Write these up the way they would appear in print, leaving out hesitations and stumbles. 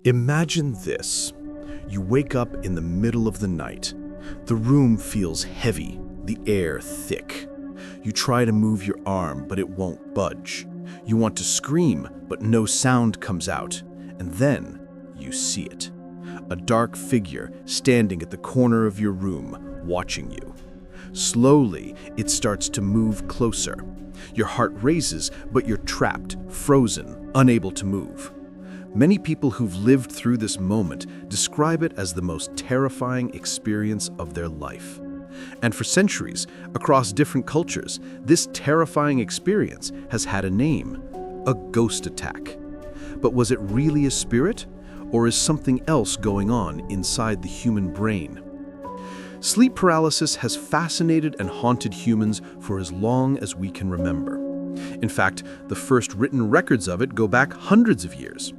Imagine this. You wake up in the middle of the night. The room feels heavy, the air thick. You try to move your arm, but it won't budge. You want to scream, but no sound comes out. And then you see it. A dark figure standing at the corner of your room, watching you. Slowly, it starts to move closer. Your heart races, but you're trapped, frozen, unable to move. Many people who've lived through this moment describe it as the most terrifying experience of their life. And for centuries, across different cultures, this terrifying experience has had a name: a ghost attack. But was it really a spirit, or is something else going on inside the human brain? Sleep paralysis has fascinated and haunted humans for as long as we can remember. In fact, the first written records of it go back hundreds of years.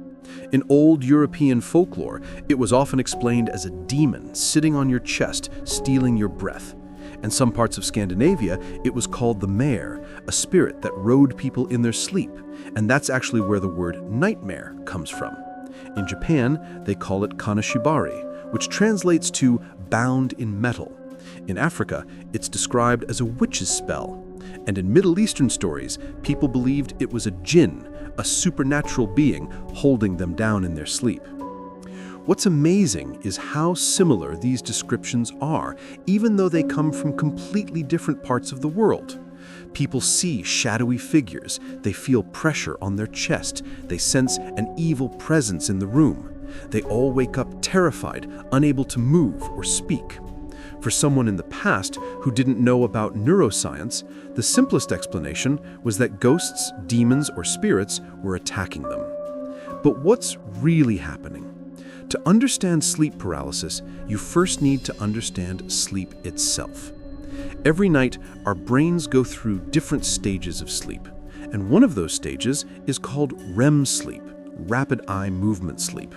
In old European folklore, it was often explained as a demon sitting on your chest, stealing your breath. In some parts of Scandinavia, it was called the mare, a spirit that rode people in their sleep, and that's actually where the word nightmare comes from. In Japan, they call it kanashibari, which translates to bound in metal. In Africa, it's described as a witch's spell. And in Middle Eastern stories, people believed it was a jinn, a supernatural being holding them down in their sleep. What's amazing is how similar these descriptions are, even though they come from completely different parts of the world. People see shadowy figures, they feel pressure on their chest, they sense an evil presence in the room. They all wake up terrified, unable to move or speak. For someone in the past who didn't know about neuroscience, the simplest explanation was that ghosts, demons, or spirits were attacking them. But what's really happening? To understand sleep paralysis, you first need to understand sleep itself. Every night, our brains go through different stages of sleep, and one of those stages is called REM sleep, rapid eye movement sleep.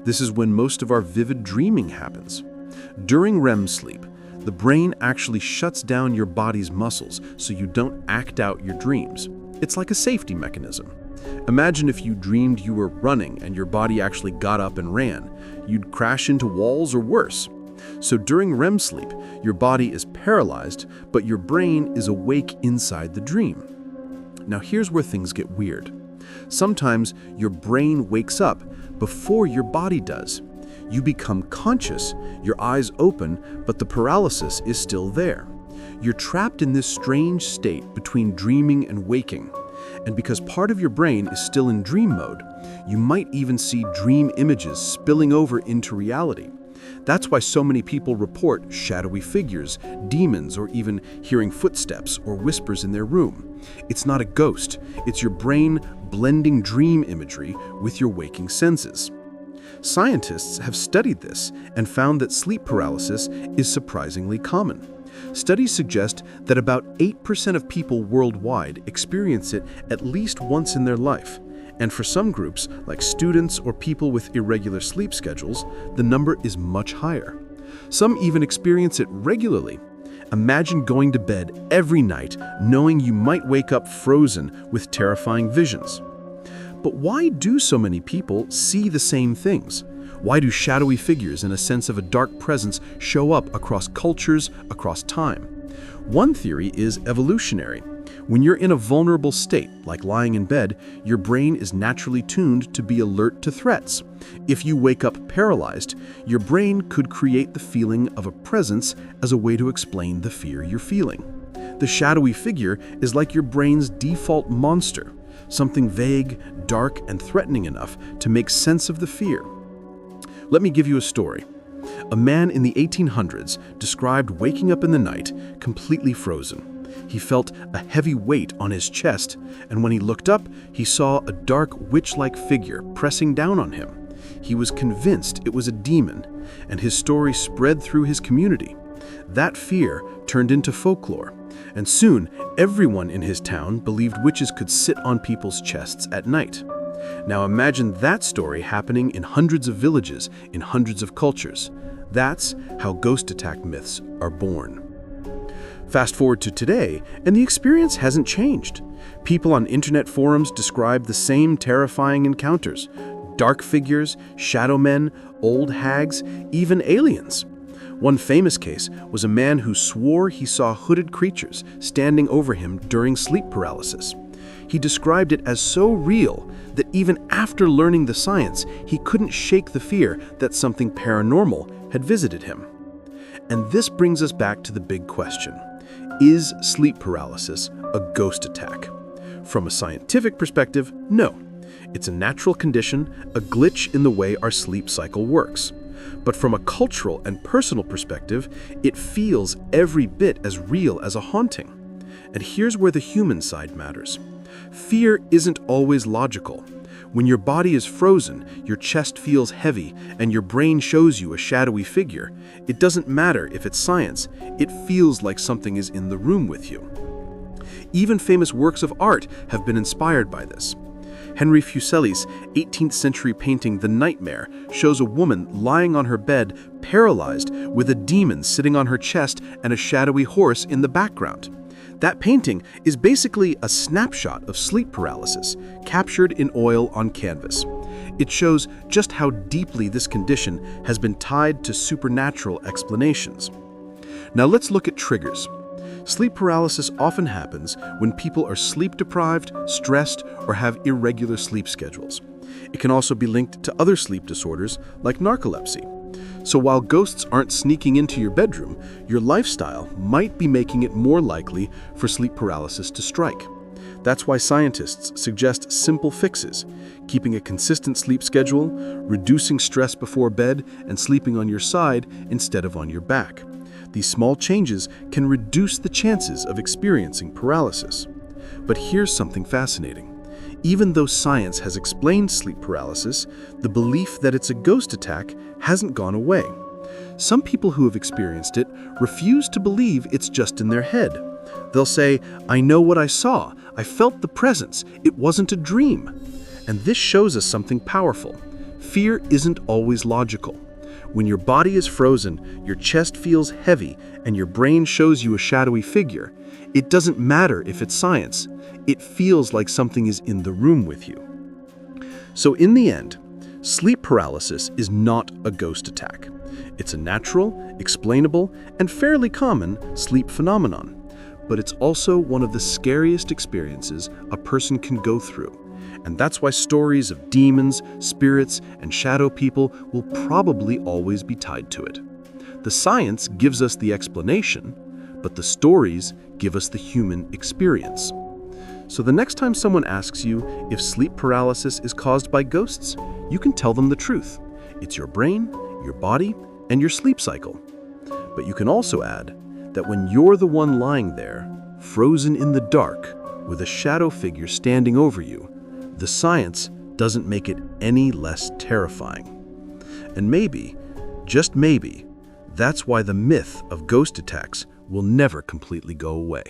This is when most of our vivid dreaming happens. During REM sleep, the brain actually shuts down your body's muscles so you don't act out your dreams. It's like a safety mechanism. Imagine if you dreamed you were running and your body actually got up and ran. You'd crash into walls or worse. So during REM sleep, your body is paralyzed, but your brain is awake inside the dream. Now here's where things get weird. Sometimes your brain wakes up before your body does. You become conscious, your eyes open, but the paralysis is still there. You're trapped in this strange state between dreaming and waking. And because part of your brain is still in dream mode, you might even see dream images spilling over into reality. That's why so many people report shadowy figures, demons, or even hearing footsteps or whispers in their room. It's not a ghost, it's your brain blending dream imagery with your waking senses. Scientists have studied this and found that sleep paralysis is surprisingly common. Studies suggest that about 8% of people worldwide experience it at least once in their life. And for some groups, like students or people with irregular sleep schedules, the number is much higher. Some even experience it regularly. Imagine going to bed every night knowing you might wake up frozen with terrifying visions. But why do so many people see the same things? Why do shadowy figures and a sense of a dark presence show up across cultures, across time? One theory is evolutionary. When you're in a vulnerable state, like lying in bed, your brain is naturally tuned to be alert to threats. If you wake up paralyzed, your brain could create the feeling of a presence as a way to explain the fear you're feeling. The shadowy figure is like your brain's default monster, something vague, dark, and threatening enough to make sense of the fear. Let me give you a story. A man in the 1800s described waking up in the night completely frozen. He felt a heavy weight on his chest, and when he looked up, he saw a dark witch-like figure pressing down on him. He was convinced it was a demon, and his story spread through his community. That fear turned into folklore, and soon everyone in his town believed witches could sit on people's chests at night. Now imagine that story happening in hundreds of villages, in hundreds of cultures. That's how ghost attack myths are born. Fast forward to today, and the experience hasn't changed. People on internet forums describe the same terrifying encounters. Dark figures, shadow men, old hags, even aliens. One famous case was a man who swore he saw hooded creatures standing over him during sleep paralysis. He described it as so real that even after learning the science, he couldn't shake the fear that something paranormal had visited him. And this brings us back to the big question: is sleep paralysis a ghost attack? From a scientific perspective, no. It's a natural condition, a glitch in the way our sleep cycle works. But from a cultural and personal perspective, it feels every bit as real as a haunting. And here's where the human side matters. Fear isn't always logical. When your body is frozen, your chest feels heavy, and your brain shows you a shadowy figure, it doesn't matter if it's science, it feels like something is in the room with you. Even famous works of art have been inspired by this. Henry Fuseli's 18th century painting The Nightmare shows a woman lying on her bed, paralyzed, with a demon sitting on her chest and a shadowy horse in the background. That painting is basically a snapshot of sleep paralysis, captured in oil on canvas. It shows just how deeply this condition has been tied to supernatural explanations. Now let's look at triggers. Sleep paralysis often happens when people are sleep-deprived, stressed, or have irregular sleep schedules. It can also be linked to other sleep disorders like narcolepsy. So while ghosts aren't sneaking into your bedroom, your lifestyle might be making it more likely for sleep paralysis to strike. That's why scientists suggest simple fixes: keeping a consistent sleep schedule, reducing stress before bed, and sleeping on your side instead of on your back. These small changes can reduce the chances of experiencing paralysis. But here's something fascinating. Even though science has explained sleep paralysis, the belief that it's a ghost attack hasn't gone away. Some people who have experienced it refuse to believe it's just in their head. They'll say, "I know what I saw. I felt the presence. It wasn't a dream." And this shows us something powerful. Fear isn't always logical. When your body is frozen, your chest feels heavy, and your brain shows you a shadowy figure, it doesn't matter if it's science. It feels like something is in the room with you. So in the end, sleep paralysis is not a ghost attack. It's a natural, explainable, and fairly common sleep phenomenon. But it's also one of the scariest experiences a person can go through. And that's why stories of demons, spirits, and shadow people will probably always be tied to it. The science gives us the explanation, but the stories give us the human experience. So the next time someone asks you if sleep paralysis is caused by ghosts, you can tell them the truth. It's your brain, your body, and your sleep cycle. But you can also add that when you're the one lying there, frozen in the dark, with a shadow figure standing over you, the science doesn't make it any less terrifying. And maybe, just maybe, that's why the myth of ghost attacks will never completely go away.